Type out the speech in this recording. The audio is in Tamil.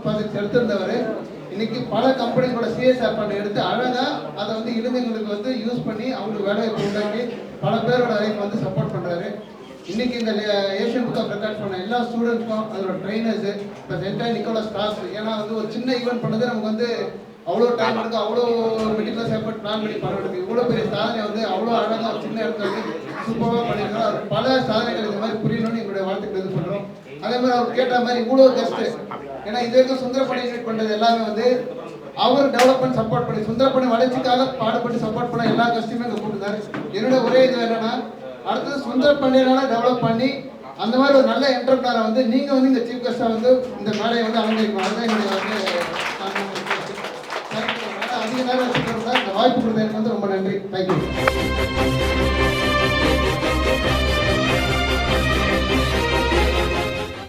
ப்ராஜெக்ட் எடுத்திருந்தவர் இன்னைக்கு பல கம்பெனிகளோட சிஎஸ்ஆர் ஃபண்ட் எடுத்து அழகாக அதை வந்து இளைஞர்களுக்கு வந்து யூஸ் பண்ணி அவங்களுக்கு வேலைவாய்ப்பு உண்டாக்கி பல பேரோட லைஃப் வந்து சப்போர்ட் பண்ணுறாரு. இன்னைக்கு இந்த ஏஷியன் புக் ஆஃப் ரெக்கார்ட் பண்ண எல்லா ஸ்டூடெண்ட்ஸ்க்கும் அதோட ட்ரைனர்ஸ் இப்போ என்டையர் நிக்கோலா ஸ்டாஃப், ஏன்னா வந்து ஒரு சின்ன ஈவெண்ட் பண்ணது நமக்கு வந்து அவ்வளோ டைம் எடுக்கும், அவ்வளோ மெடிக்கல் எஃபர்ட் பிளான் பண்ணி பண்ணுறதுக்கு இவ்வளோ பெரிய சாதனை வந்து அவ்வளோ அழகாக சின்ன இடத்துல வந்து சூப்பராக பண்ணியிருக்கோம். அவர் பல சாதனைகள் இந்த மாதிரி புரியணும்னு எங்களுடைய வாழ்த்துக்கள் இது பண்ணுறோம். அதே மாதிரி அவர் கேட்ட மாதிரி இவ்வளோ கெஸ்ட்டு, ஏன்னா இது வரைக்கும் சுந்தரப்பணி இன்வைட் பண்ணுறது எல்லாமே வந்து அவர் டெவலப்மெண்ட் சப்போர்ட் பண்ணி சுந்தரப்பணி வளர்ச்சிக்காக பாடுபட்டு சப்போர்ட் பண்ண எல்லா கஸ்டையுமே இங்கே கூப்பிட்டுருந்தாரு. என்னோட ஒரே இது என்னன்னா அடுத்தது சுந்தரப்பணியினால டெவலப் பண்ணி அந்த மாதிரி ஒரு நல்ல என்டர்பிரினரை வந்து நீங்கள் வந்து இந்த சீஃப் கெஸ்ட்டாக வந்து இந்த மேடையை வந்து அலங்கரிக்கணும். அதுதான் என்னுடைய வந்து அதிக நேரம் வச்சுக்கிறதா இந்த வாய்ப்பு கொடுத்ததுக்கு வந்து ரொம்ப நன்றி. தேங்க்யூ.